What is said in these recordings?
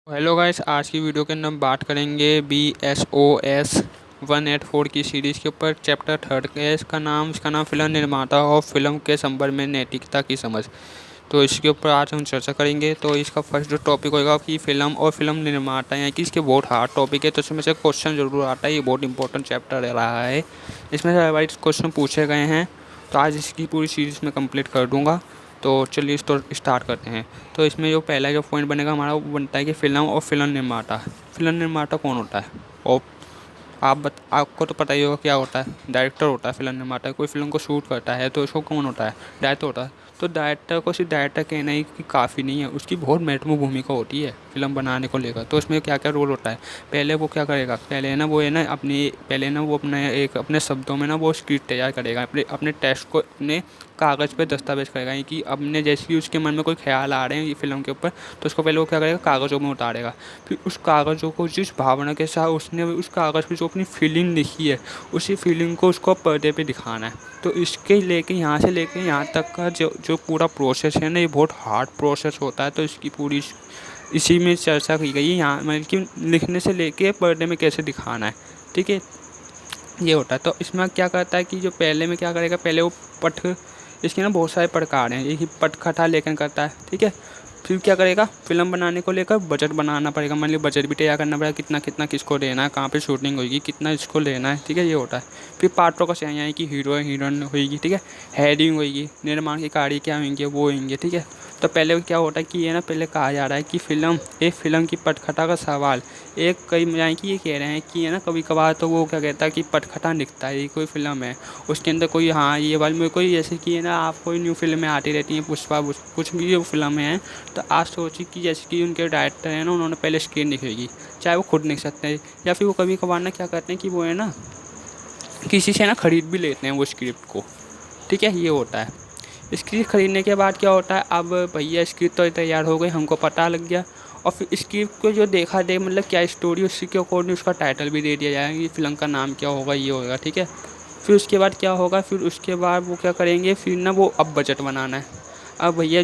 Hello guys, आज की video के अंदर हम बात करेंगे BSOS 184 की सीरीज़ के ऊपर। चैप्टर थर्ड के इसका नाम फिल्म निर्माता और फिल्म के संदर्भ में नैतिकता की समझ। तो इसके ऊपर आज हम चर्चा करेंगे। तो इसका फर्स्ट जो टॉपिक होगा कि फ़िल्म और फिल्म निर्माता हैं कि इसके बहुत हार्ड टॉपिक है, तो इसमें से क्वेश्चन ज़रूर आता है। ये बहुत इंपॉर्टेंट चैप्टर रहा है, इसमें से वाइज क्वेश्चन पूछे गए हैं। तो आज इसकी पूरी सीरीज़ में कंप्लीट कर दूँगा। तो चलिए इस तो स्टार्ट करते हैं। तो इसमें जो पहला जो पॉइंट बनेगा हमारा, वो बनता है कि फ़िल्म और फिल्म निर्माता। फिल्म निर्माता कौन होता है? और आपको तो पता ही होगा क्या होता है। डायरेक्टर होता है फिल्म निर्माता। कोई फिल्म को शूट करता है तो उसको कौन होता है? डायरेक्टर होता है। तो डायरेक्टर को सिर्फ डायरेक्टर कहना ही कि काफ़ी नहीं है, उसकी बहुत महत्वपूर्ण भूमिका होती है फिल्म बनाने को लेकर। तो उसमें क्या क्या रोल होता है? पहले वो क्या करेगा, पहले ना वो है ना अपनी पहले ना वो अपने अपने शब्दों में ना वो स्क्रिप्ट तैयार करेगा, अपने अपने टेक्स्ट को अपने कागज़ पे दस्तावेज करेगा। कि अपने जैसे कि उसके मन में कोई ख्याल आ रहे हैं ये फिल्म के ऊपर, तो उसको पहले वो क्या करेगा, कागज़ों में उतारेगा। फिर उस कागज़ों को जिस भावना के साथ उसने उस कागज़ पे जो अपनी फीलिंग लिखी है, उसी फीलिंग को उसको पर्दे पे दिखाना है। तो इसके लेके यहाँ से लेके यहाँ तक का जो जो पूरा प्रोसेस है ना, ये बहुत हार्ड प्रोसेस होता है। तो इसकी पूरी इसी में चर्चा की गई है यहाँ, मतलब कि लिखने से लेके पर्दे में कैसे दिखाना है। ठीक है, ये होता है। तो इसमें क्या करता है कि जो पहले में क्या करेगा, पहले वो पठ इसके ना बहुत सारे प्रकार हैं। एक ही पटकथा लेखन करता है। ठीक है, फिर क्या करेगा, फिल्म बनाने को लेकर बजट बनाना पड़ेगा। मान लीजिए बजट भी तैयार करना पड़ेगा, कितना कितना किसको देना है, कहाँ पे शूटिंग होगी, कितना इसको लेना है। ठीक है, ये होता है। फिर पात्रों का चयन, यानी कि हीरो हीरोइन होगी। ठीक है, हेडिंग होगी, निर्माण की कार्य क्या होंगे वो होंगे। ठीक है, तो पहले क्या होता है कि ये ना पहले कहा जा रहा है कि एक फिल्म की पटकथा का सवाल एक कई यानी कि ये कह रहे हैं कि है ना, कभी कभार तो वो क्या कहता है कि पटकथा लिखता है, ये कोई फिल्म है उसके अंदर कोई, हाँ ये वाली में कोई जैसे कि है ना, आप कोई न्यू फिल्में आती रहती हैं, पुष्पा कुछ भी जो फिल्में हैं। तो आज सोचिए कि जैसे कि उनके डायरेक्टर हैं ना, उन्होंने पहले स्क्रीन लिखी होगी, चाहे वो खुद लिख सकते हैं या फिर वो कभी कभार ना क्या करते हैं कि वो है ना किसी से ना खरीद भी लेते हैं वो स्क्रिप्ट को। ठीक है, ये होता है। स्क्रिप्ट खरीदने के बाद क्या होता है, अब भैया स्क्रिप्ट तो तैयार हो गई, हमको पता लग गया। और फिर स्क्रिप्ट को जो देखा दे, मतलब क्या स्टोरी, उसी के अकॉर्डिंग उसका टाइटल भी दे दिया जाएगा कि फिल्म का नाम क्या होगा, ये होगा। ठीक है, फिर उसके बाद क्या होगा, फिर उसके बाद वो क्या करेंगे, फिर ना वो अब बजट बनाना है। अब भैया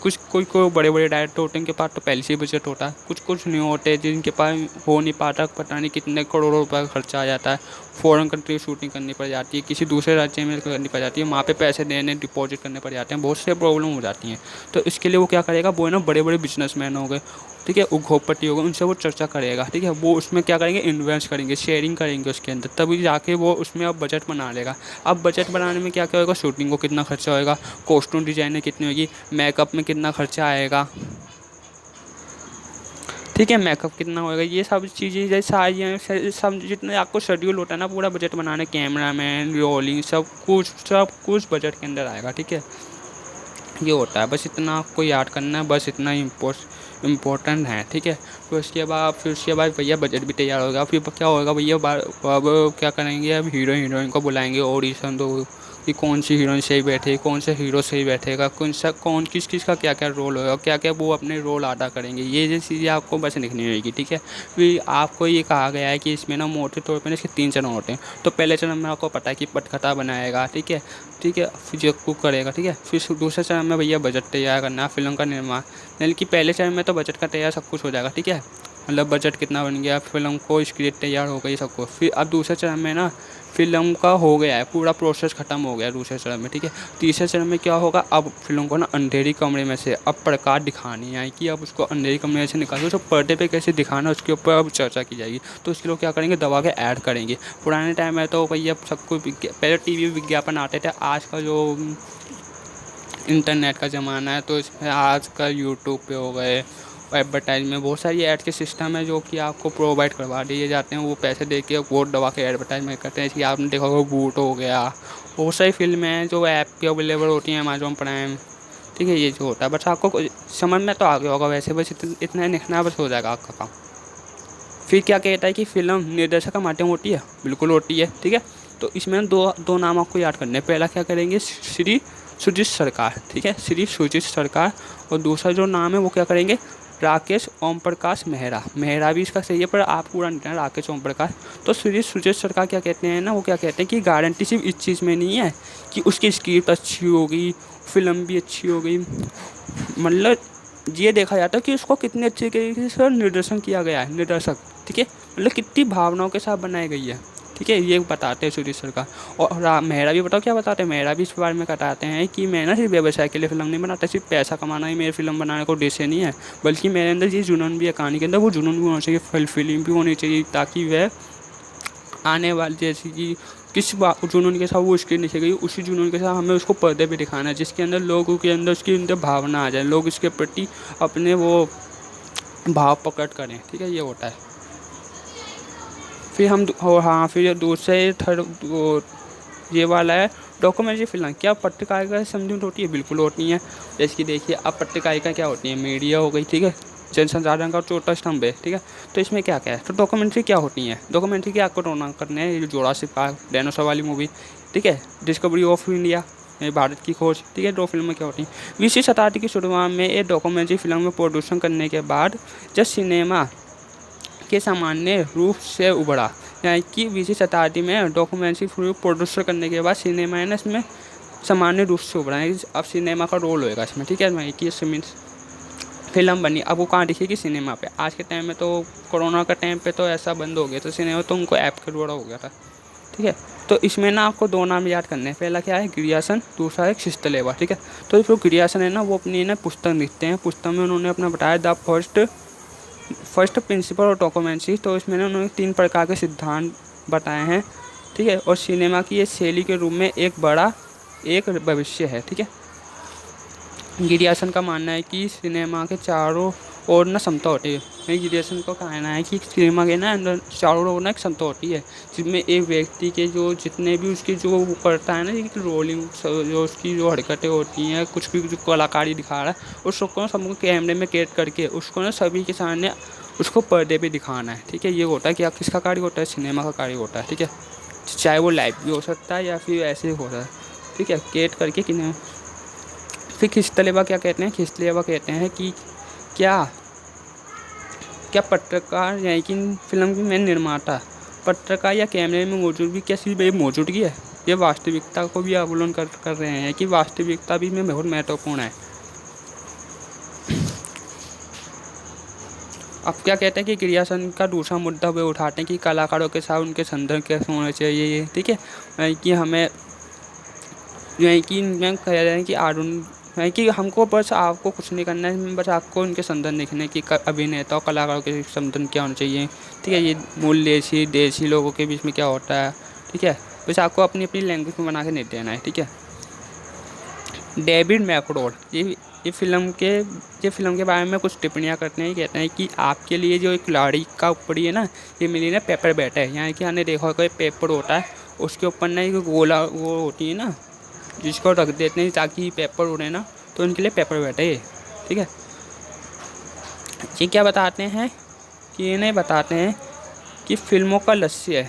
कुछ कोई कोई बड़े बड़े डायरेक्टर होते हैं, उनके पास तो पहले से ही बजट होता है। कुछ कुछ नहीं होते जिनके पास हो नहीं पाता, पता नहीं कितने करोड़ों रुपए का खर्चा आ जाता है। फ़ॉरेन कंट्री में शूटिंग करनी पड़ जाती है, किसी दूसरे राज्य में करनी पड़ जाती है, वहाँ पे पैसे देने डिपॉजिट करने पड़ जाते हैं, बहुत से प्रॉब्लम हो जाती हैं। तो इसके लिए वो क्या करेगा, वो है ना बड़े बड़े बिजनेसमैन हो गए, ठीक है, उद्योगपति हो गए, उनसे वो चर्चा करेगा। ठीक है, वो उसमें क्या करेंगे, इन्वेस्ट करेंगे, शेयरिंग करेंगे उसके अंदर, तभी जाके वो उसमें अब बजट बना लेगा। अब बजट बनाने में क्या क्या होगा, शूटिंग को कितना खर्चा होएगा, कॉस्ट्यूम डिजाइनर कितनी होगी, मेकअप में कितना खर्चा आएगा। ठीक है, मेकअप कितना होएगा, ये सब चीज़ें जैसे सारी सब जितने आपको शेड्यूल होता है ना, पूरा बजट बनाने, कैमरा मैन, रोलिंग, सब कुछ बजट के अंदर आएगा। ठीक है, ये होता है। बस इतना आपको याद करना है, बस इतना इम्पोर्टेंट है। ठीक है, फिर उसके बाद भैया बजट भी तैयार होगा। फिर क्या होगा भैया, अब क्या करेंगे, अब हीरो हीरोइन को बुलाएंगे, ऑडिशन दो कि कौन सी हीरोइन सही बैठे, कौन सा हीरो सही बैठेगा, कौन किस किस का क्या क्या रोल होगा, क्या क्या वो अपने रोल अदा करेंगे, ये चीज़ें आपको बस लिखनी होगी। ठीक है, फिर आपको ये कहा गया है कि इसमें ना मोटे तौर पर इसके 3 चरण होते हैं। तो पहले चरण में आपको पता है कि पटकथा बनाएगा। ठीक है, ठीक है, फिर जो कुक करेगा। ठीक है, फिर दूसरे चरण में भैया बजट तैयार करना, फिल्म का निर्माण, यानी कि पहले चरण में तो बजट का तैयार सब कुछ हो जाएगा। ठीक है, मतलब बजट कितना बन गया, फिल्म को स्क्रिप्ट तैयार हो गई, सब कुछ। फिर अब दूसरे चरण में ना फिल्म का हो गया है, पूरा प्रोसेस खत्म हो गया दूसरे चरण में। ठीक है, तीसरे चरण में क्या होगा, अब फिल्म को ना अंधेरी कमरे में से अब प्रकाश दिखानी है कि अब उसको अंधेरी कमरे से निकाल के उसको पर्दे पे कैसे दिखाना है, उसके ऊपर अब चर्चा की जाएगी। तो उसके लोग क्या करेंगे, दबा के ऐड करेंगे। पुराने टाइम में तो भैया सब कुछ पहले टीवी विज्ञापन आते थे, आज का जो इंटरनेट का ज़माना है, तो इसमें आजकल यूट्यूब पे हो गए, एडवर्टाइज में बहुत सारी ऐड के सिस्टम है जो कि आपको प्रोवाइड करवा दिए जाते हैं। वो पैसे दे के वोट दबा के एडवर्टाइजमेंट करते हैं। जैसे कि आपने देखा होगा बूट हो गया, बहुत सारी फिल्में हैं जो ऐप पे अवेलेबल होती हैं, अमेजोन प्राइम। ठीक है, ये जो होता है, बस आपको समझ में तो आ गया होगा वैसे, बस इतना लिखना बस हो जाएगा आपका काम। फिर क्या कहता है कि फिल्म निर्देशक का माध्यम होती है, बिल्कुल होती है। ठीक है, तो इसमें दो दो नाम आपको याद करने हैं। पहला क्या करेंगे, श्री सुजीत सरकार। ठीक है, श्री सुजीत सरकार। और दूसरा जो नाम है वो क्या करेंगे, राकेश ओम प्रकाश मेहरा। मेहरा भी इसका सही है, पर आप पूरा नहीं, राकेश ओम प्रकाश। तो श्री सुजीत सरकार क्या कहते हैं ना, वो क्या कहते हैं कि गारंटी सिर्फ इस चीज़ में नहीं है कि उसकी स्क्रिप्ट अच्छी होगी, फिल्म भी अच्छी हो गई, मतलब ये देखा जाता है कि उसको कितने अच्छे तरीके से निर्देशन किया गया है, निर्देशक, ठीक है, मतलब कितनी भावनाओं के साथ बनाई गई है, ठीक है, ये बताते हैं सूरी सर का। और मेहरा भी बताओ क्या बताते हैं, मेहरा भी इस बारे में बताते हैं कि मैं ना सिर्फ व्यवसाय के लिए फिल्म नहीं बनाता, सिर्फ पैसा कमाना ही मेरी फिल्म बनाने को उद्देश्य नहीं है, बल्कि मेरे अंदर ये जुनून भी है, कहानी के अंदर वो जुनून भी होना चाहिए, फिल्म भी होनी चाहिए, ताकि वह आने वाली जैसे कि किस जुनून के साथ वो स्क्रीन लिखी गई, उसी जुनून के साथ हमें उसको पर्दे पे दिखाना है, जिसके अंदर लोगों के अंदर उसकी अंदर भावना आ जाए, लोग इसके प्रति अपने वो भाव प्रकट करें, ठीक है, ये होता है। फिर हम हाँ, फिर दूसरे थर्ड वो ये वाला है डॉक्यूमेंट्री फिल्म। क्या पत्रकारिता से संबंधित होती है? बिल्कुल होती है। जैसे कि देखिए, अब पत्रकारिता क्या होती है, मीडिया हो गई, ठीक है, जन संसाधन का चौथा स्तंभ है, ठीक है। तो इसमें क्या क्या है, तो डॉक्यूमेंट्री क्या होती है, डॉक्यूमेंट्री की आपको रोना करने हैं, ये जुरासिक पार्क, डायनासोर वाली मूवी, ठीक है, डिस्कवरी ऑफ इंडिया, ये भारत की खोज, ठीक है, दो फिल्में क्या होती हैं। 20वीं शताब्दी की शुरुआत में एक डॉक्यूमेंट्री फिल्म में प्रोड्यूसन करने के बाद जब सिनेमा के सामान्य रूप से उभरा, यानी कि 20वीं शताब्दी में डॉक्यूमेंट्री फिल्म प्रोड्यूसर करने के बाद सिनेमा है ना इसमें सामान्य रूप से उभरा है। अब सिनेमा का रोल होएगा इसमें, ठीक है, मैं कि फिल्म बनी, अब वो कहाँ दिखेगी, सिनेमा पे। आज के टाइम में तो कोरोना का टाइम पे तो ऐसा बंद हो गया, तो सिनेमा तो उनको ऐप के द्वारा हो गया था, ठीक है। तो इसमें ना आपको दो नाम याद करने हैं, पहला क्या है, गिरियासन, दूसरा है शिस्तलेवा, ठीक है। तो जो गिरियासन है ना, वो अपनी ना पुस्तक लिखते हैं, पुस्तक में उन्होंने अपना बताया the first principle of documentary. तो इसमें ना उन्होंने 3 प्रकार के सिद्धांत बताए हैं, ठीक है, और सिनेमा की ये शैली के रूप में एक भविष्य है, ठीक है। गिरियासन का मानना है कि सिनेमा के चारों ओर ना समता होती है। गिरियासन को कहना है कि सिनेमा के ना अंदर चारों ओर ना एक समता होती है, जिसमें एक व्यक्ति के जो जितने भी उसकी जो वो करता है ना, रोलिंग जो उसकी जो हरकतें होती हैं, कुछ भी जो कलाकारी दिखा रहा है, उस सबको सबको कैमरे में कैद करके उसको ना सभी के सामने उसको पर्दे पे दिखाना है, ठीक है। ये होता है कि किसका कार्य होता है, सिनेमा का कार्य होता है, ठीक है। चाहे वो लाइव भी हो सकता है या फिर ऐसे ही होता है, ठीक है, कैद करके किन्हें। फिर खिस्तलेवा क्या कहते हैं, खिस्तलेवा कहते हैं कि क्या क्या पत्रकार यानी कि फिल्म की मेन निर्माता पत्रकार या कैमरे में मौजूदगी क्या सिर्फ एक मौजूदगी है, ये वास्तविकता को भी अवलोकन कर रहे हैं कि वास्तविकता भी में बहुत महत्वपूर्ण है। अब क्या कहते हैं कि क्रियासन का दूसरा मुद्दा वे उठाते हैं कि कलाकारों के साथ उनके संदर्भ कैसे होने चाहिए, ये ठीक है, कि हमें यानी कि मैं कह रहे हैं कि है कि हमको बस आपको कुछ नहीं करना है, बस आपको उनके संदर्भ देखने की अभिनेता और कलाकारों के संदर्भ क्या होना चाहिए, ठीक है, ये मूल देशी लोगों के बीच में क्या होता है, ठीक है, बस आपको अपनी अपनी लैंग्वेज में बना के नहीं देना है, ठीक है। डेविड मैकलोड ये फिल्म के बारे में कुछ टिप्पणियाँ करते हैं, कहते हैं कि आपके लिए जो एक खिलाड़ी का ऊपरी है ना, ये मिली ना पेपर बैट है, यहाँ कि हमने देखा होगा पेपर होता है, उसके ऊपर ना एक गोला वो होती है ना, जिसको रख देते हैं ताकि पेपर उड़े ना, तो उनके लिए पेपर बैट है ये, ठीक है। ये क्या बताते हैं कि इन्हें बताते हैं कि फिल्मों का लक्ष्य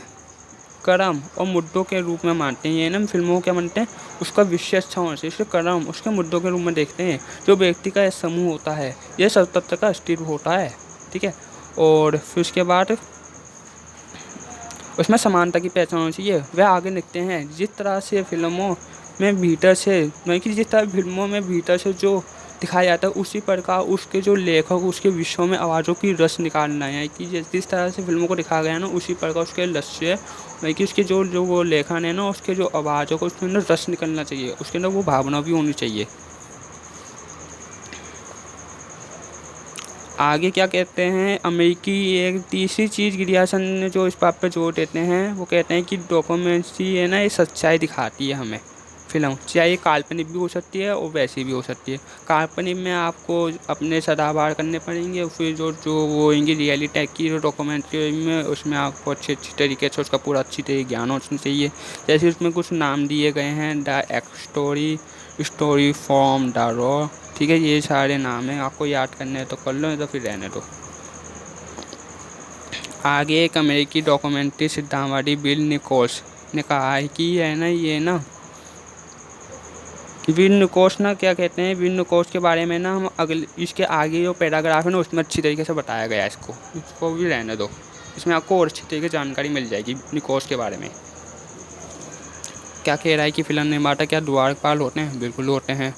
कर्म और मुद्दों के रूप में मानते हैं, ये ना फिल्मों क्या मानते हैं, उसका विषय अच्छा होना चाहिए, उसके कर्म उसके मुद्दों के रूप में देखते हैं। जो व्यक्ति का समूह होता है, यह सब तत्व का अस्तित्व होता है, ठीक है। और फिर उसके बाद उसमें समानता की पहचान होनी चाहिए। वह आगे लिखते हैं जिस तरह से फिल्मों में भीतर से जिस तरह फिल्मों में भीतर से जो दिखाया जाता है, उसी प्रकार उसके जो लेखक उसके विषयों में आवाज़ों की रस निकालना है कि जिस तरह से फिल्मों को दिखाया गया है ना, उसी प्रकार उसके लक्ष्य है कि उसके जो वो लेखन है ना, उसके जो आवाज़ों को उसके अंदर रस निकलना चाहिए, उसके अंदर वो भावना भी होनी चाहिए। आगे क्या कहते हैं, अमेरिकी एक तीसरी चीज़ गिरियासन ने जो इस बात पर जोर देते हैं, वो कहते हैं कि डॉक्यूमेंट्री है ना, ये सच्चाई दिखाती है हमें। फिल्म चाहे काल्पनिक भी हो सकती है और वैसी भी हो सकती है। काल्पनिक में आपको अपने सदाबहार करने पड़ेंगे, फिर जो वो होंगी रियलिटी की जो डॉक्यूमेंट्री में, उसमें आपको अच्छे तरीके से उसका पूरा अच्छी तरीके ज्ञान होना चाहिए। जैसे उसमें कुछ नाम दिए गए हैं, the story from the raw, ठीक है, ये सारे नाम हैं, आपको याद करने हैं तो कर लो, नहीं तो फिर रहने दो। आगे एक अमेरिकी डॉक्यूमेंट्री सिद्धांतवादी बिल निकोल्स ने कहा है कि है ना, ये ना विन निकोल्स ना क्या कहते हैं, विन निकोल्स के बारे में ना हम अगले इसके आगे जो पैराग्राफ है ना, उसमें अच्छी तरीके से बताया गया है, इसको भी रहने दो, इसमें आपको और अच्छी तरीके से जानकारी मिल जाएगी निकोल्स के बारे में। क्या कह रहा है कि फिल्म निर्माता क्या द्वारपाल होते हैं? बिल्कुल होते हैं।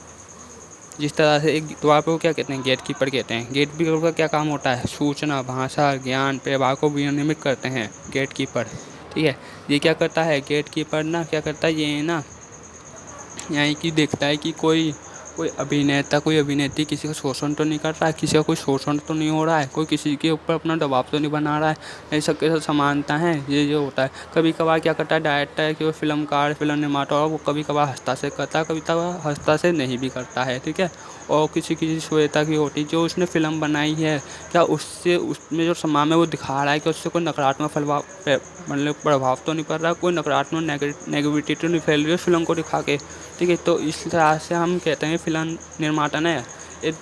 जिस तरह से एक द्वार पे वो क्या कहते हैं, गेट कीपर कहते हैं। गेट कीपर का क्या काम होता है, सूचना, भाषा, ज्ञान, प्रवाह को विनियमित करते हैं गेट कीपर। ठीक है, ये क्या करता है गेट कीपर ना, क्या करता है ये ना, यानी कि देखता है कि कोई कोई अभिनेता कोई अभिनेत्री किसी का शोषण तो नहीं कर रहा है, किसी का कोई शोषण तो नहीं हो रहा है, कोई किसी के ऊपर अपना दबाव तो नहीं बना रहा है, ये सबके साथ समानता है, ये जो होता है। कभी कभार क्या करता है डायरेक्टर कि वो फिल्मकार फिल्म निर्माता हो, वो कभी कभार हस्तक्षेप करता है, कभी कभार हस्तक्षेप नहीं भी करता है। ठीक है, और किसी किसी श्वेता की होती जो उसने फिल्म बनाई है, क्या उससे उसमें जो समाज में वो दिखा रहा है कि उससे कोई नकारात्मक मतलब प्रभाव तो नहीं पड़ रहा, कोई नकारात्मक नेगेटिविटी तो नहीं फैल रही है फिल्म को दिखा के। ठीक है, तो इस तरह से हम कहते हैं फिल्म निर्माता ने एक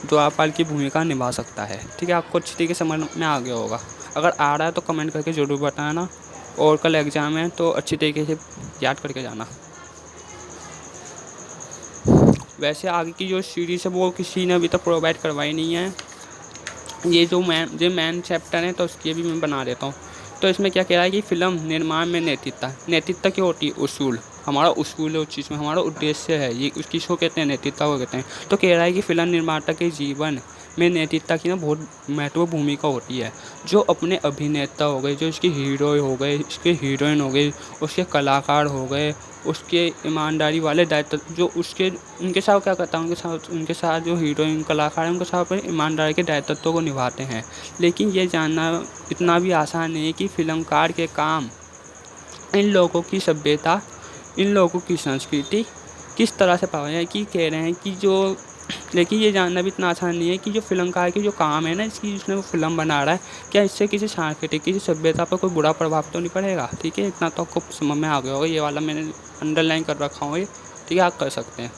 द्वारपाल की भूमिका निभा सकता है। ठीक है, आपको अच्छी तरीके से समझ में आ गया होगा। अगर आ रहा है तो कमेंट करके ज़रूर बताना, और कल एग्ज़ाम है तो अच्छी तरीके से याद करके जाना। वैसे आगे की जो सीरीज़ है वो किसी ने अभी तक प्रोवाइड करवाई नहीं है। ये जो मेन चैप्टर है तो उसकी भी मैं बना देता हूँ। तो इसमें क्या कह रहा है कि फिल्म निर्माण में नैतिकता क्या होती है, उसूल, हमारा उसूल है उस चीज़ में, हमारा उद्देश्य है, ये उस चीज़ को कहते हैं, नैतिकता को कहते हैं। तो कह रहा है कि फिल्म निर्माता के जीवन में नैतिकता की ना बहुत महत्वपूर्ण भूमिका होती है। जो अपने अभिनेता हो गए, जो इसके हीरो हो गए, इसके हीरोइन हो गई, उसके कलाकार हो गए, उसके ईमानदारी वाले दायित्व जो उसके उनके साथ क्या करता है, उनके साथ जो हीरोइन कलाकार हैं उनके साथ अपने ईमानदारी के दायित्व को निभाते हैं। लेकिन ये जानना इतना भी आसान नहीं है कि फिल्मकार के काम इन लोगों की सभ्यता, इन लोगों की संस्कृति किस तरह से प्रभावित है, कि कह रहे हैं कि जो, लेकिन ये जानना भी इतना आसान नहीं है कि जो फिल्मकार की जो काम है ना, इसकी जिसने वो फिल्म बना रहा है, क्या इससे किसी सांस्कृति किसी सभ्यता पर कोई बुरा प्रभाव तो नहीं पड़ेगा। ठीक है, इतना तो आपको समझ में आ गया होगा, ये वाला मैंने अंडरलाइन कर रखा हूँ ये। ठीक है, आप कर सकते हैं।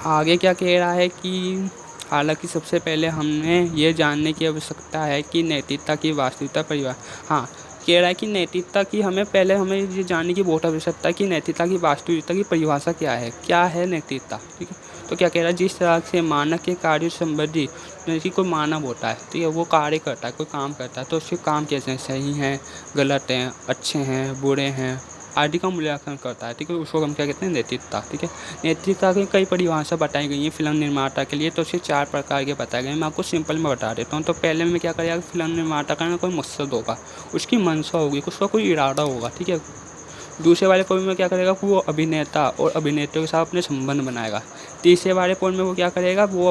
आगे क्या कह रहा है कि हालांकि सबसे पहले हमने ये जानने की आवश्यकता है कि नैतिकता की वास्तविकता परिभाषा, हाँ, कह रहा है कि नैतिकता की हमें ये जानने की बहुत आवश्यकता है कि नैतिकता की वास्तविकता की परिभाषा क्या है नैतिकता। ठीक है, तो क्या कह रहा है, जिस तरह से मानव के कार्य संबंधी, जैसे कि कोई मानव होता है, ठीक है, वो कार्य करता है, कोई काम करता है, तो उसके काम कैसे हैं, सही हैं, गलत हैं, अच्छे हैं, बुरे हैं आदि का मूल्यांकन करता है। ठीक है, उसको हम क्या कहते हैं, नैतिकता। ठीक है, नैतिकता की कई परिभाषा बताई गई हैं फिल्म निर्माता के लिए, तो उसके 4 प्रकार के बताए गए हैं। मैं आपको सिंपल में बता देता हूँ। तो पहले में क्या करेगा, फिल्म निर्माता का ना कोई मकसद होगा, उसकी मंशा होगी, उसका कोई इरादा होगा। ठीक है, दूसरे वाले पॉइंट में क्या करेगा, वो अभिनेता और अभिनेत्रियों के साथ अपने संबंध बनाएगा। तीसरे वाले पॉइंट में वो क्या करेगा, वो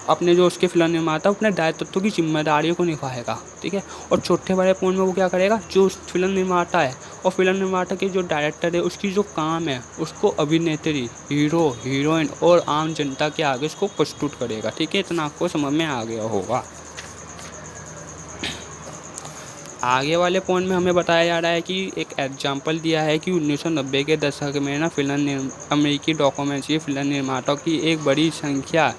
अपने जो उसके फिल्म निर्माता अपने दायित्व की जिम्मेदारियों को निभाएगा। ठीक है, और चौथे वाले पॉइंट में वो क्या करेगा, जो उस फिल्म निर्माता है और फिल्म निर्माता के जो डायरेक्टर है उसकी जो काम है उसको अभिनेत्री, हीरो, हीरोइन और आम जनता के आगे उसको प्रस्तुत करेगा। ठीक है, इतना आपको समझ में आ गया होगा। आगे वाले पॉइंट में हमें बताया जा रहा है कि एक एग्जाम्पल दिया है कि 1990 के दशक में ना अमेरिकी डॉक्यूमेंट्री फिल्म निर्माताओं की एक बड़ी संख्या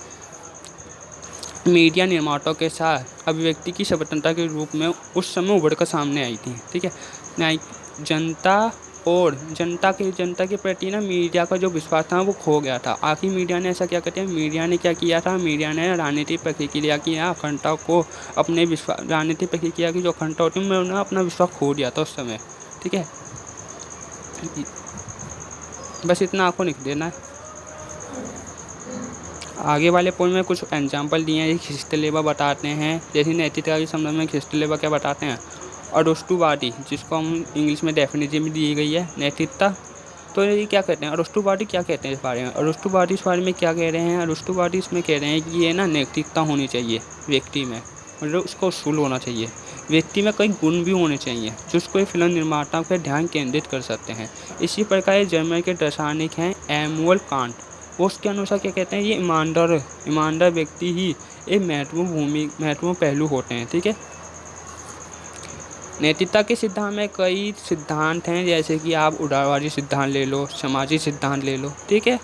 मीडिया निर्माताओं के साथ अभिव्यक्ति की स्वतंत्रता के रूप में उस समय उभर कर सामने आई थी। ठीक है, न्याय जनता के प्रति ना मीडिया का जो विश्वास था वो खो गया था। आखिर मीडिया ने ऐसा क्या कहते हैं, मीडिया ने क्या किया था, मीडिया ने राजनीतिक प्रक्रिया की अखंडता को अपने विश्वास, राजनीतिक प्रक्रिया की जो अखंडता होती है उनमें उन्होंने अपना विश्वास खो दिया था उस समय। ठीक है, बस इतना आपको लिख देना है। आगे वाले पॉइंट में कुछ एग्जाम्पल दिए हैं, खिस्तलेबा बताते हैं, जैसे नैतिकता के संबंध में खिस्तलेबा क्या बताते हैं, अरस्तुवादी, जिसको हम इंग्लिश में डेफिनेशन में दी गई है नैतिकता। तो ये क्या कहते हैं, अरस्तुवादी क्या कहते हैं इस बारे में, अरस्तुवादी इस बारे में क्या कह रहे हैं, अरस्तुवादी इसमें कह रहे हैं कि ये ना नैतिकता होनी चाहिए व्यक्ति में, मतलब उसका उसूल होना चाहिए, व्यक्ति में कई गुण भी होने चाहिए जिसको फिल्म निर्माताओं पर ध्यान केंद्रित कर सकते हैं। इसी प्रकार जर्मन के दार्शनिक हैं इमैनुएल कांट, वो उसके अनुसार क्या कहते हैं, ये ईमानदार व्यक्ति ही एक महत्वपूर्ण पहलू होते हैं। ठीक है, नैतिकता के सिद्धांत में कई सिद्धांत हैं, जैसे कि आप उदारवादी सिद्धांत ले लो, सामाजिक सिद्धांत ले लो। ठीक है,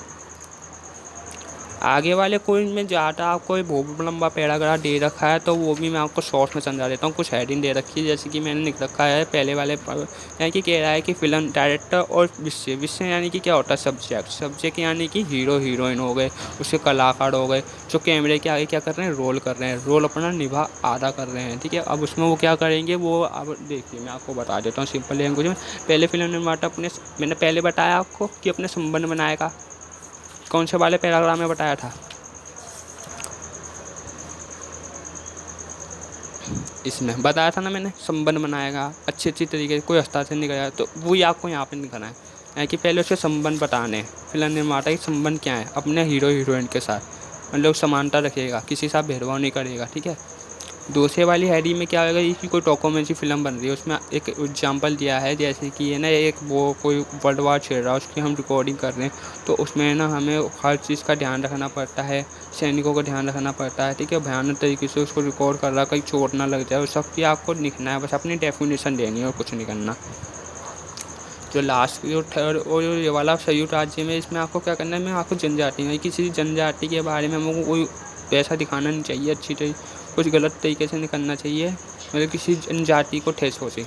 आगे वाले कोई में ज़्यादा आपको बहुत लंबा पैराग्राफ दे रखा है, तो वो भी मैं आपको शॉर्ट में समझा देता हूँ। कुछ हेडिंग दे रखी है, जैसे कि मैंने लिख रखा है पहले वाले, यानी कि कह रहा है कि फिल्म डायरेक्टर और विषय यानी कि क्या होता है, सब्जेक्ट यानी कि हीरो हीरोइन हो गए, उसके कलाकार हो गए, जो कैमरे के आगे क्या कर रहे हैं, रोल अपना अदा कर रहे हैं। ठीक है, अब उसमें वो क्या करेंगे, वो अब देखिए मैं आपको बता देता हूँ सिंपल लैंग्वेज में। पहले फिल्म निर्माता मैंने पहले बताया आपको कि अपने संबंध बनाएगा, कौन से वाले पैराग्राफ में बताया था? इसमें बताया था ना मैंने, संबंध बनाएगा अच्छी तरीके से, कोई हस्ताक्षर नहीं करेगा, तो वही आपको यहाँ पे दिखाना है कि पहले उसके संबंध बताने हैं। फिल्म निर्माता के संबंध क्या है अपने हीरो हीरोइन के साथ, मतलब समानता रखेगा, किसी साथ भेदभाव नहीं करेगा, ठीक है। दूसरे वाली हैडी में क्या होगा कि कोई डॉक्यूमेंट्री फिल्म बन रही है, उसमें एक एग्जांपल दिया है, जैसे कि है ना एक वो कोई वर्ल्ड वार छिड़ रहा है, उसकी हम रिकॉर्डिंग कर रहे हैं, तो उसमें ना हमें हर चीज़ का ध्यान रखना पड़ता है, सैनिकों का ध्यान रखना पड़ता है, ठीक है। भयानक तरीके से उसको रिकॉर्ड कर रहा है, कहीं चोट ना लग जाए, और सब की आपको लिखना है, बस अपनी डेफिनेशन देनी है और कुछ नहीं करना। जो लास्ट जो थर्ड और जो ये वाला संयुक्त राज्य में, इसमें आपको क्या करना है, मैं आपको जनजाति में किसी जनजाति के बारे में हमको कोई वैसा दिखाना नहीं चाहिए, अच्छी तरीके कुछ गलत तरीके से नहीं करना चाहिए, मतलब किसी जनजाति को ठेस पहुंचे,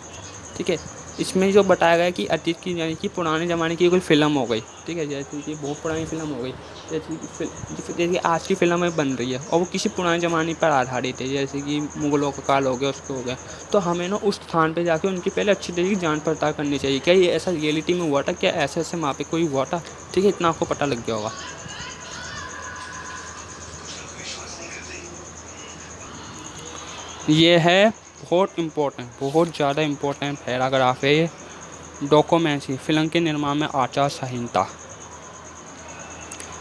ठीक है। इसमें जो बताया गया है कि अतीत की यानी कि पुराने ज़माने की कोई फिल्म हो गई, ठीक है, जैसे कि बहुत पुरानी फिल्म हो गई, जैसे आज की फिल्म बन रही है और वो किसी पुराने ज़माने पर आधारित है, जैसे कि मुगलों का काल हो गया, उसको हो गया, तो हमें ना उस स्थान पे जाके उनकी पहले अच्छी तरीके की जांच पड़ताल करनी चाहिए, क्या ये ऐसा रियलिटी में हुआ था, क्या ऐसे ऐसे वहाँ पे कोई हुआ था, ठीक है, इतना आपको पता लग गया होगा। ये है बहुत इम्पोर्टेंट, बहुत ज़्यादा इम्पोर्टेंट पैराग्राफ है ये, डॉक्यूमेंट्री फिल्म के निर्माण में आचार संहिता।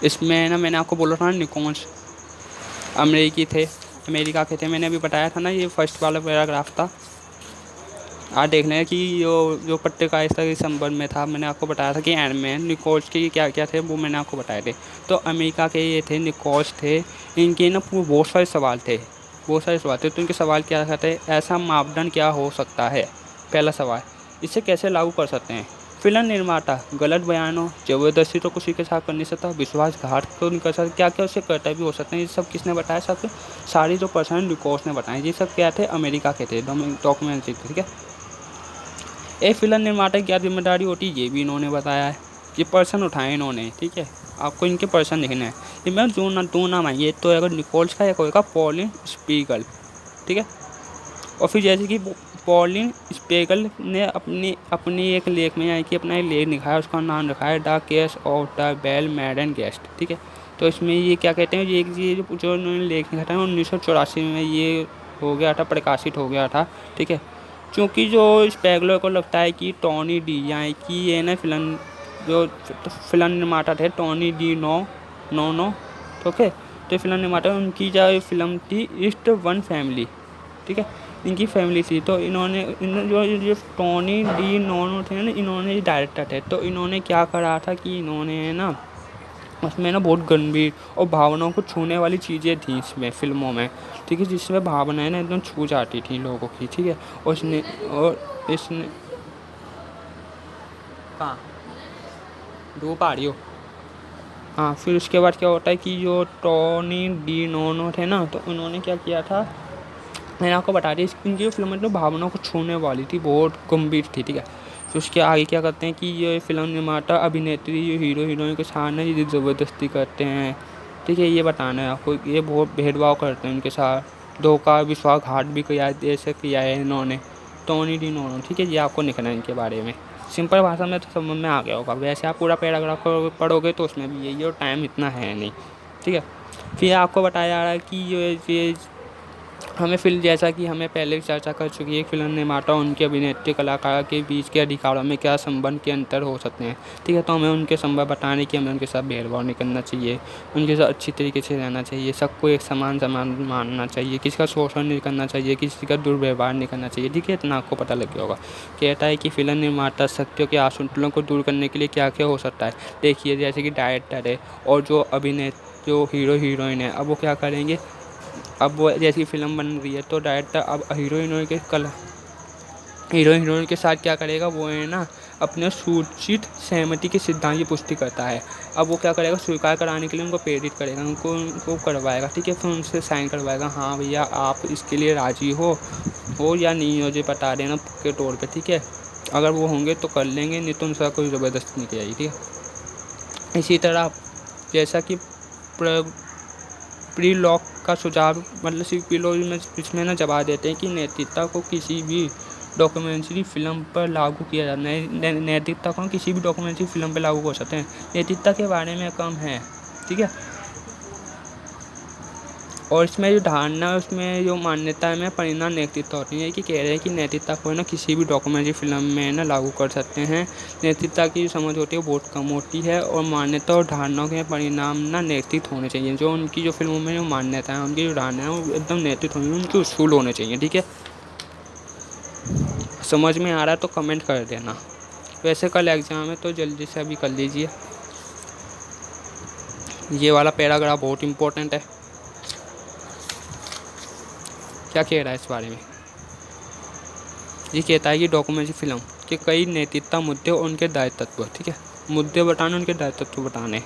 इसमें ना मैंने आपको बोला था ना निकॉन्स अमेरिका के थे, मैंने अभी बताया था ना, ये फर्स्ट वाला पैराग्राफ था। आप देख लें कि जो पत्रकारिता के संबंध में था, मैंने आपको बताया था कि एंडमैन निकोल्स के क्या क्या थे, वो मैंने आपको बताए थे। तो अमेरिका के ये थे, निकोल्स थे, इनके ना बहुत सारे सवाल थे, तो इनके सवाल क्या थे, ऐसा मापदंड क्या हो सकता है, पहला सवाल, इसे कैसे लागू कर सकते हैं। फिल्म निर्माता गलत बयानों, ज़बरदस्ती तो किसी के साथ कर नहीं सकता, विश्वासघात तो नहीं कर सकता, क्या क्या उससे करता भी हो सकते हैं, ये सब किसने बताया, सबसे सारी जो पर्सन निकोल्स ने बताए, ये सब क्या थे, अमेरिका के थे, डॉक्यूमेंट्री, ठीक है। एक फिल्म निर्माता की क्या जिम्मेदारी होती है, ये भी इन्होंने बताया है, ये पर्सन उठाए इन्होंने, ठीक है, आपको इनके पर्सन लिखने हैं। ये मैं दो नाम आएंगे, एक तो अगर निकोल्स का, एक होगा पॉलिन स्पीगल, ठीक है। और फिर जैसे कि पॉलिन स्पेगल ने अपनी एक लेख में, यानी कि अपना एक लेख लिखा है, उसका नाम रखा है the case of the bell maiden guest, ठीक है। तो इसमें ये क्या कहते हैं, ये जो उन्होंने लेख लिखा था 1984 में ये हो गया था, प्रकाशित हो गया था, ठीक है। क्योंकि जो स्पेगलर को लगता है कि टॉनी डी, यानी कि ये ना फिल्म निर्माता थे टॉनी डी नो, ठीक है। तो फिल्म निर्माता उनकी जो फिल्म थी ईस्ट वन फैमिली, ठीक है, इनकी फैमिली थी। तो इन्होंने जो टोनी डी नोनो थे ना, इन्होंने डायरेक्टर थे, तो इन्होंने क्या करा था कि इन्होंने ना उसमें ना बहुत गंभीर और भावनाओं को छूने वाली चीज़ें थी इसमें फिल्मों में, ठीक है, जिसमें भावनाएं ना एकदम छू जाती थी लोगों की, ठीक है। और इसने कहाँ धूप आ रही हो, हाँ। फिर उसके बाद क्या होता है कि जो टोनी डी नोनो थे ना, तो उन्होंने क्या किया था, मैंने आपको बता दिया, इनकी जो फिल्म तो भावनाओं को छूने वाली थी, बहुत गंभीर थी, ठीक है। तो उसके आगे क्या करते हैं कि ये फिल्म निर्माता अभिनेत्री जो हीरो हीरोइन के सामने ये ज़बरदस्ती करते हैं, ठीक है, ये बताना है आपको, ये बहुत भेदभाव करते हैं उनके साथ, धोखा विश्वासघात भी किया, ऐसे किया है इन्होंने, टोनी डी नोनो, ठीक है, ये आपको लिखना है इनके बारे में, सिंपल भाषा में तो समझ में आ गया होगा। वैसे आप पूरा पैराग्राफ पढ़ोगे तो उसमें भी यही, और टाइम इतना है नहीं, ठीक है। फिर आपको बताया जा रहा है कि ये हमें फिल्म, जैसा कि हमें पहले चर्चा कर चुकी है, फिल्म निर्माता और उनके अभिनेत्री कलाकार के बीच के अधिकारों में क्या संबंध के अंतर हो सकते हैं, ठीक है। तो हमें उनके संबंध बताने की, हमें उनके साथ भेदभाव नहीं करना चाहिए, उनके साथ अच्छी तरीके से रहना चाहिए, सबको एक समान मानना चाहिए, किसी का शोषण नहीं करना चाहिए, किसी का दुर्व्यवहार नहीं करना चाहिए, ठीक है, इतना आपको पता लग गया होगा। कहता है कि फिल्म निर्माता सत्यों के असंतुलन को दूर करने के लिए क्या क्या हो सकता है। देखिए, जैसे कि डायरेक्टर है और जो हीरो हीरोइन है, अब वो क्या करेंगे, अब वो जैसी फिल्म बन रही है, तो डायरेक्टर अब हीरो हीरोइन के साथ क्या करेगा, वो है ना अपने सूचित सहमति के सिद्धांत की पुष्टि करता है। अब वो क्या करेगा, स्वीकार कराने के लिए उनको प्रेरित करेगा, उनको करवाएगा, ठीक है, फिर उनसे साइन करवाएगा, हाँ भैया आप इसके लिए राजी हो या नहीं हो, मुझे बता देना के तौर पे, ठीक है। अगर वो होंगे तो कर लेंगे, नहीं तो उनसे कोई ज़बरदस्ती नहीं की जाएगी, ठीक है। इसी तरह जैसा कि प्री-लॉक का सुझाव, मतलब प्री-लॉक में इसमें ना जवाब देते हैं कि नैतिकता को किसी भी डॉक्यूमेंट्री फिल्म पर लागू किया जाता है, नैतिकता को किसी भी डॉक्यूमेंट्री फिल्म पर लागू हो सकते हैं। नैतिकता के बारे में कम है, ठीक है। और इसमें जो धारणा है, उसमें जो मान्यता में परिणाम नैतिकता होती है कि कह रहे हैं कि नैतिकता को ना किसी भी डॉक्यूमेंट्री फिल्म में ना लागू कर सकते हैं। नैतिकता की जो समझ होती है वो बहुत कम होती है, और मान्यता और धारणाओं के परिणाम ना नैतिक होने चाहिए। जो उनकी जो फिल्मों में जो मान्यता है, उनकी जो धारणा है वो एकदम नैतिक होनी चाहिए, उनके उसूल होने चाहिए। ठीक है, समझ में आ रहा है तो कमेंट कर देना। वैसे कल एग्ज़ाम है तो जल्दी से अभी कर लीजिए। ये वाला पैराग्राफ बहुत इंपॉर्टेंट है। क्या कह रहा है इस बारे में? ये कहता है कि डॉक्यूमेंट्री फिल्म के कई नैतिकता मुद्दे और उनके दायित्व। ठीक है, मुद्दे बताने, उनके दायित्व बताने।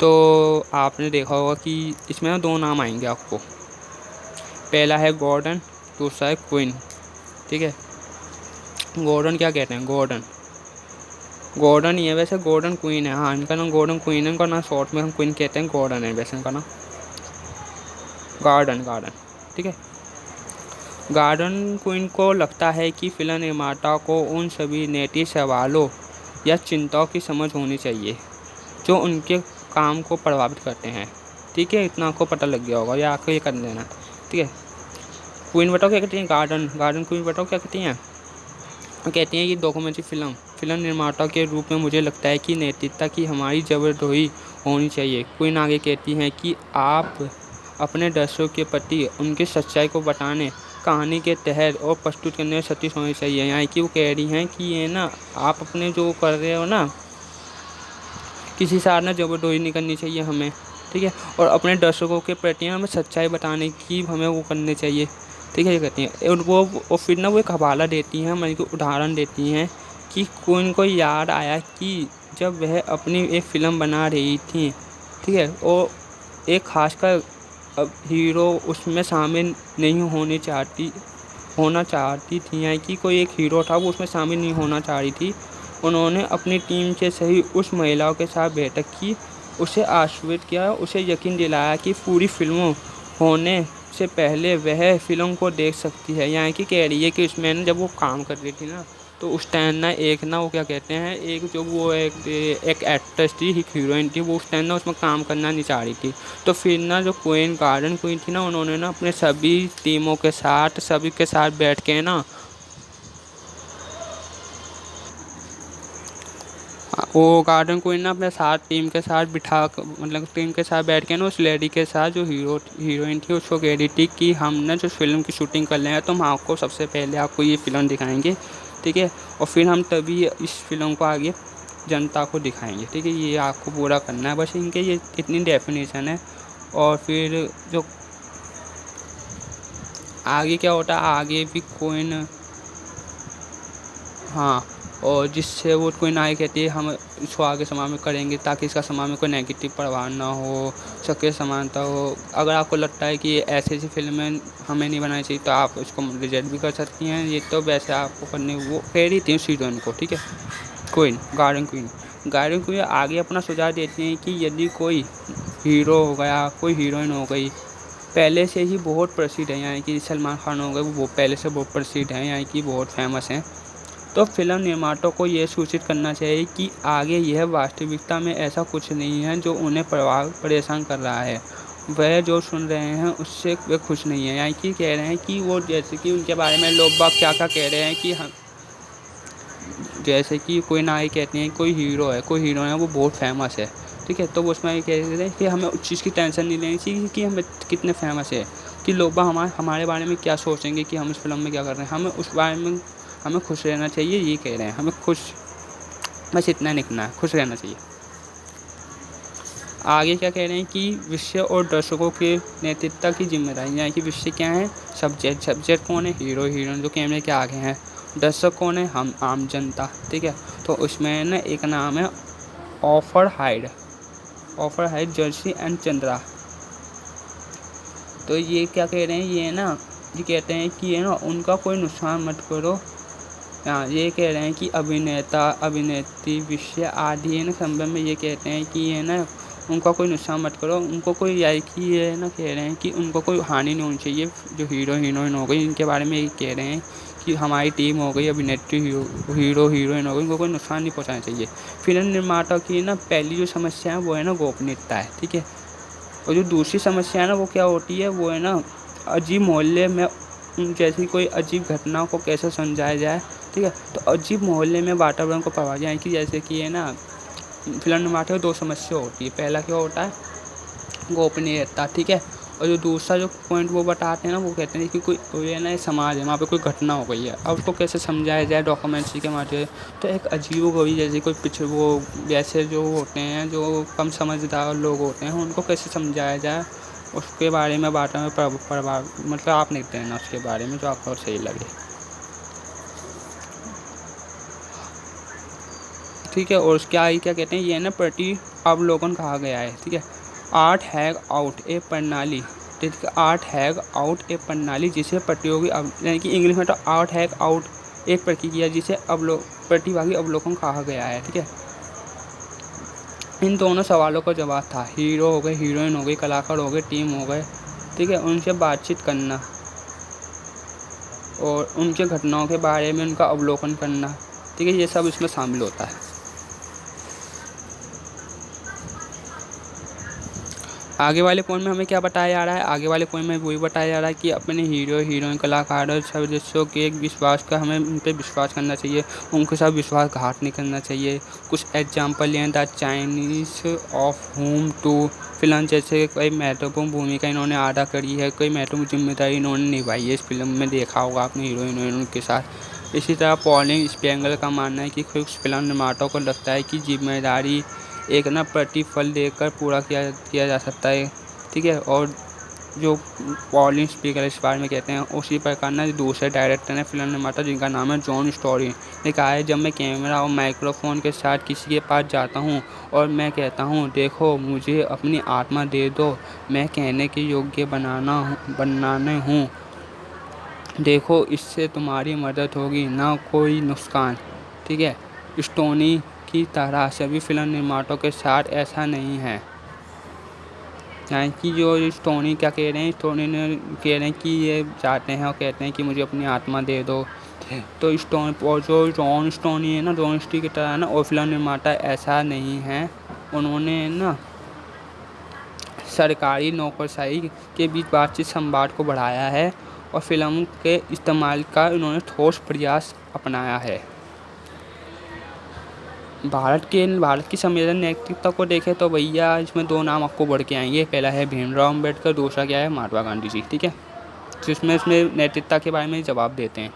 तो आपने देखा होगा कि इसमें ना 2 नाम आएंगे आपको। पहला है गॉर्डन, दूसरा है क्वीन। ठीक है, गॉर्डन क्या कहते हैं? गॉर्डन ही है वैसे, गॉर्डन क्वीन है। हाँ, इनका नाम गॉर्डन क्वीन है, इनका नाम शॉर्ट में हम क्वीन कहते हैं, गॉर्डन है वैसे इनका नाम। गार्डन। ठीक है, गार्डन क्वीन को लगता है कि फिल्म निर्माता को उन सभी नैतिक सवालों या चिंताओं की समझ होनी चाहिए जो उनके काम को प्रभावित करते हैं। ठीक है, इतना आपको पता लग गया होगा, या आपको ये कर लेना। ठीक है, क्वीन बताओ क्या कहती हैं? गार्डन क्वीन बताओ क्या कहती हैं? कहती हैं कि डॉक्यूमेंट्री फिल्म निर्माता के रूप में मुझे लगता है कि नैतिकता की हमारी जबरदस्ती होनी चाहिए। क्वीन आगे कहती हैं कि आप अपने दर्शकों के प्रति उनकी सच्चाई को बताने, कहानी के तहत और प्रस्तुत करने में सटीक होनी चाहिए। यानी कि वो कह रही हैं कि ये ना, आप अपने जो कर रहे हो ना, किसी साथ ना जबरदस्ती नहीं करनी चाहिए हमें। ठीक है, और अपने दर्शकों के प्रति हमें सच्चाई बताने की हमें वो करनी चाहिए। ठीक है, ये कहती हैं। और वो फिर ना वो एक हवाला देती हैं, मतलब कि उदाहरण देती हैं कि क्वीन को याद आया कि जब वह अपनी एक फ़िल्म बना रही थी, ठीक है, और एक खासकर अब हीरो उसमें शामिल नहीं होना चाहती थी, यानी कि कोई एक हीरो था वो उसमें शामिल नहीं होना चाह रही थी। उन्होंने अपनी टीम के सही उस महिलाओं के साथ बैठक की, उसे आश्वस्त किया, उसे यकीन दिलाया कि पूरी फिल्म होने से पहले वह फ़िल्म को देख सकती है। यानी कि कह रही है कि उसमें जब वो काम कर रही थी ना, तो उस टाइम ना एक ना वो क्या कहते हैं, एक जो वो एक एक्ट्रेस थी, एक हीरोइन थी, वो उस टाइम ना उसमें काम करना नहीं चाह रही थी। तो फिर ना जो गार्डन क्वीन थी ना, उन्होंने ना अपने सभी टीमों के साथ, सभी के साथ बैठ के ना, वो गार्डन क्वीन ना अपने साथ टीम के साथ मतलब टीम के साथ बैठ के ना उस लेडी के साथ, जो हीरोइन थी, उसको कह रही थी कि हम ना जो फिल्म की शूटिंग कर रहे हैं, तो हम आपको सबसे पहले आपको ये फिल्म दिखाएंगे। ठीक है, और फिर हम तभी इस फिल्म को आगे जनता को दिखाएंगे। ठीक है, ये आपको पूरा करना है, बस इनके ये इतनी डेफिनेशन है। और फिर जो आगे क्या होता है, आगे भी क्वीन, हाँ, और जिससे वो कोई ना कहती है हम इसको आगे समाज में करेंगे ताकि इसका समाज में कोई नेगेटिव प्रभाव ना हो, सबके समानता हो। अगर आपको लगता है कि ऐसी फिल्में हमें नहीं बनानी चाहिए तो आप इसको रिजेक्ट भी कर सकती हैं। ये तो वैसे आपको करने वो कह रही थी उस हीरोइन को। ठीक है, गार्डन क्वीन आगे अपना सुझाव देती हैं कि यदि कोई हीरो हो गया, कोई हीरोइन हो गई, पहले से ही बहुत प्रसिद्ध है, यानी कि सलमान खान हो गए, वो पहले से बहुत प्रसिद्ध हैं, यानी कि बहुत फेमस हैं, तो फिल्म निर्माताओं को यह सूचित करना चाहिए कि आगे यह वास्तविकता में ऐसा कुछ नहीं है जो उन्हें परेशान कर रहा है। वह जो सुन रहे हैं उससे वे खुश नहीं है। यानी कि कह रहे हैं कि वो, जैसे कि उनके बारे में लोग बाग क्या क्या कह रहे हैं कि हम, जैसे कि कोई ना ही कहते हैं कोई हीरो है, कोई हीरो है, वो बहुत फेमस है। ठीक है, तो वो उसमें ये कह रहे हैं कि हमें उस चीज़ की टेंशन नहीं लेनी चाहिए कि हमें कितने फेमस है, कि लोग बाग हमारे बारे में क्या सोचेंगे कि हम इस फिल्म में क्या कर रहे हैं। हमें उस बारे में हमें खुश रहना चाहिए, ये कह रहे हैं। हमें खुश, बस इतना लिखना है, खुश रहना चाहिए। आगे क्या कह रहे हैं कि विषय और दर्शकों के नेतृत्व की जिम्मेदारी, यानी कि विषय क्या है, सब्जेक्ट कौन है, हीरो हीरोइन जो कैमरे के आगे हैं, दर्शक कौन है, हम आम जनता। ठीक है, तो उसमें ना एक नाम है offer hide Jersey and Chandra. तो ये क्या कह रहे हैं, ये कहते हैं कि ये ना उनका कोई नुकसान मत करो। हाँ, ये कह रहे हैं कि अभिनेता अभिनेत्री विषय आदि है ना संबंध में ये कहते हैं कि ये ना उनका कोई नुकसान मत करो, उनको कोई यार कि ये ना कह रहे हैं कि उनको कोई हानि नहीं होनी चाहिए। जो हीरो हीरोइन हो गई इनके बारे में ये कह रहे हैं कि हमारी टीम हो गई, अभिनेत्री हीरो हीरोइन हो गई, उनको कोई नुकसान नहीं पहुँचाना चाहिए। फिल्म निर्माता की ना पहली जो समस्या है वो है ना गोपनीयता है, ठीक है। और जो दूसरी समस्या है ना वो क्या होती है, वो है ना अजीब मोहल्ले में जैसी कोई अजीब घटना को कैसे समझाया जाए, ठीक है। तो अजीब मोहल्ले में वातावरण को प्रभावित, यानी कि जैसे कि है ना फिल्म निर्माता में 2 समस्या होती है। पहला क्या होता है, गोपनीयता, ठीक है। और जो दूसरा जो पॉइंट वो बताते हैं ना, वो कहते हैं कि कोई है ना समाज है, वहाँ पे कोई घटना हो गई है, अब उसको कैसे समझाया जाए डॉक्यूमेंट्री के माध्यम से। तो एक अजीबोगरीब जैसे कोई वो वैसे जो होते हैं जो कम समझदार लोग होते हैं, उनको कैसे समझाया जाए, उसके बारे में बातों में प्रभाव मतलब आप लिखते हैं ना उसके बारे में जो आपको सही लगे, ठीक है। और उसके आगे क्या कहते हैं, ये ना प्रति अवलोकन कहा गया है, ठीक है। आर्ट हैग आउट ए प्रणाली, ठीक है। आर्ट हैग आउट ए प्रणाली जिसे प्रतियोगी यानी कि इंग्लिश में तो आर्ट हैग आउट एक प्रक्रिया जिसे प्रतिभागी अवलोकन कहा गया है, ठीक है। इन दोनों सवालों का जवाब था, हीरो हो गए, हीरोइन हो गई, कलाकार हो गए, टीम हो गए, ठीक है, उनसे बातचीत करना और उनके घटनाओं के बारे में उनका अवलोकन करना, ठीक है, ये सब इसमें शामिल होता है। आगे वाले पॉइंट में हमें क्या बताया जा रहा है, आगे वाले पॉइंट में वही बताया जा रहा है कि अपने हीरो हीरोइन कलाकार और सदस्यों के एक विश्वास का हमें उन पर विश्वास करना चाहिए, उनके साथ विश्वासघात नहीं करना चाहिए। कुछ एग्जाम्पल लें, the Chinese of home to film जैसे कई महत्वपूर्ण भूमिका इन्होंने अदा करी है, कई महत्वपूर्ण जिम्मेदारी इन्होंने निभाई है इस फिल्म में, देखा होगा आपने हीरो हीरोइन के साथ। इसी तरह पॉलिंग स्पेंगल का मानना है कि कुछ फिल्म निर्माताओं को लगता है कि जिम्मेदारी एक ना प्रतिफल देकर पूरा किया जा सकता है, ठीक है। और जो पॉलिन स्पीकर इस बारे में कहते हैं, उसी प्रकार ना दूसरे डायरेक्टर ने फिल्म निर्माता जिनका नाम है जॉन स्टोरी ने कहा है, जब मैं कैमरा और माइक्रोफोन के साथ किसी के पास जाता हूँ और मैं कहता हूँ देखो मुझे अपनी आत्मा दे दो, मैं कहने के योग्य बनाने हूँ, देखो इससे तुम्हारी मदद होगी ना कोई नुकसान, ठीक है। स्टोनी की तरह सभी फिल्म निर्माताओं के साथ ऐसा नहीं है, यानी कि जो स्टोनी क्या कह रहे हैं, स्टोनी ने कह रहे हैं कि ये चाहते हैं और कहते हैं कि मुझे अपनी आत्मा दे दो। तो स्टोन और जो जॉन स्टोनी है ना, जॉन स्टी की तरह ना और फिल्म निर्माता ऐसा नहीं है, उन्होंने ना सरकारी नौकरशाही के बीच बातचीत संवाद को बढ़ाया है और फिल्म के इस्तेमाल का उन्होंने ठोस प्रयास अपनाया है। भारत की संविधान नैतिकता को देखें तो भैया इसमें 2 नाम आपको बढ़ के आएंगे, पहला है भीमराव अम्बेडकर, दूसरा क्या है महात्मा गांधी जी, ठीक है। जिसमें इसमें नैतिकता के बारे में जवाब देते हैं।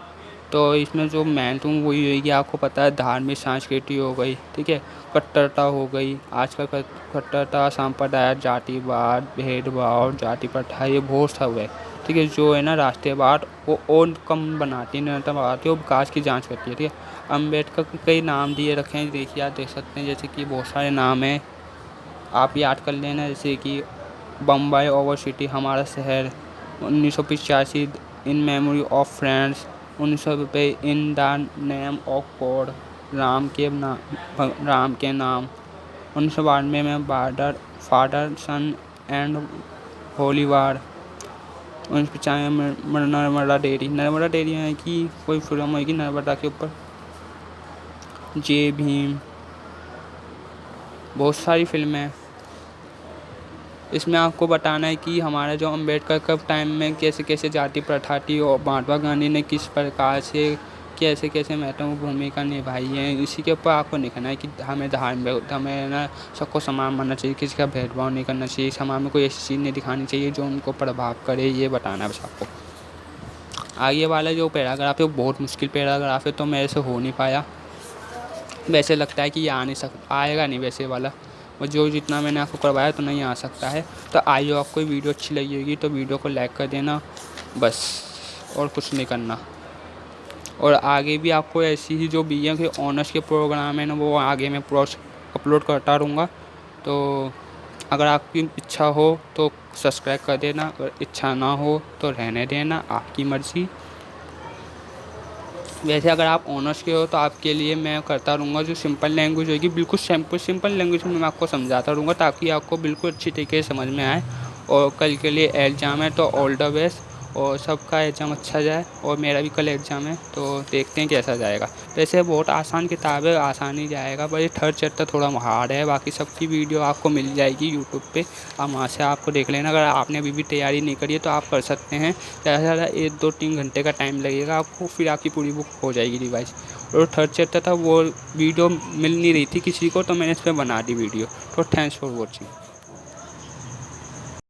तो इसमें जो मेन तुम वही होगी, आपको पता है धार्मिक संस्कृति हो गई, ठीक है, कट्टरता हो गई, आजकल कट्टरता, सांप्रदायिक, जातिवाद, भेदभाव, जाति प्रथा, ये बहुत सब है, ठीक है। जो है ना राष्ट्रीयवाद वो और कम बनाती है, न्यूनतम बनाती है और विकास की जांच करती है, ठीक है। अम्बेडकर के कई नाम दिए रखे हैं, देखिए आप देख सकते हैं, जैसे कि बहुत सारे नाम हैं, आप याद कर लेना, जैसे कि बम्बई ओवर सिटी हमारा शहर, 1985 in memory of friends, 1990 in the name of God, Ram के नाम, 1992 में फादर सन एंड होली वार, 1995 में नर्मदा डेयरी है कि कोई फिल्म होगी नर्मदा के ऊपर, जय भीम, बहुत सारी फिल्में हैं। इसमें आपको बताना है कि हमारा जो अम्बेडकर का टाइम में कैसे कैसे जाति प्रथा थी और महात्मा गांधी ने किस प्रकार से कैसे कैसे महत्वपूर्ण भूमिका निभाई है, इसी के ऊपर आपको लिखना है कि हमें ना सबको समान मानना चाहिए, किसी का भेदभाव नहीं करना चाहिए, समाज में कोई ऐसी चीज़ नहीं दिखानी चाहिए जो उनको प्रभाव करे, ये बताना है बस आपको। आगे वाला जो पैराग्राफ है वो बहुत मुश्किल पैराग्राफ है, तो मेरे से हो नहीं पाया, वैसे लगता है कि ये आएगा नहीं वैसे वाला, और जो जितना मैंने आपको करवाया तो नहीं आ सकता है। तो आइए, आपको वीडियो अच्छी लगी होगी तो वीडियो को लाइक कर देना बस, और कुछ नहीं करना। और आगे भी आपको ऐसी ही जो बीए के ऑनर्स के प्रोग्राम है ना, वो आगे मैं अपलोड करता रहूँगा। तो अगर आपकी इच्छा हो तो सब्सक्राइब कर देना, अगर इच्छा ना हो तो रहने देना, आपकी मर्ज़ी। वैसे अगर आप ऑनर्स के हो तो आपके लिए मैं करता रहूँगा जो सिंपल लैंग्वेज होगी, बिल्कुल सिंपल लैंग्वेज में मैं आपको समझाता रहूँगा, ताकि आपको बिल्कुल अच्छी तरीके से समझ में आए। और कल के लिए एग्ज़ाम है तो ऑल द बेस्ट। और सबका एग्ज़ाम अच्छा जाए। और मेरा भी कल एग्ज़ाम है, तो देखते हैं कैसा जाएगा। वैसे बहुत आसान किताब है, आसानी जाएगा, पर ये थर्ड चैप्टर थोड़ा हार्ड है। बाकी सबकी वीडियो आपको मिल जाएगी यूट्यूब पे, आप वहाँ से आपको देख लेना। अगर आपने अभी भी तैयारी नहीं करी है तो आप कर सकते हैं। ज़्यादा से ज़्यादा 1-2-3 घंटे का टाइम लगेगा आपको, फिर आपकी पूरी बुक हो जाएगी रिवाइज। और थर्ड चैप्टर था वो वीडियो मिल नहीं रही थी किसी को, तो मैंने इस पर बना दी वीडियो। तो थैंक्स फॉर वॉचिंग।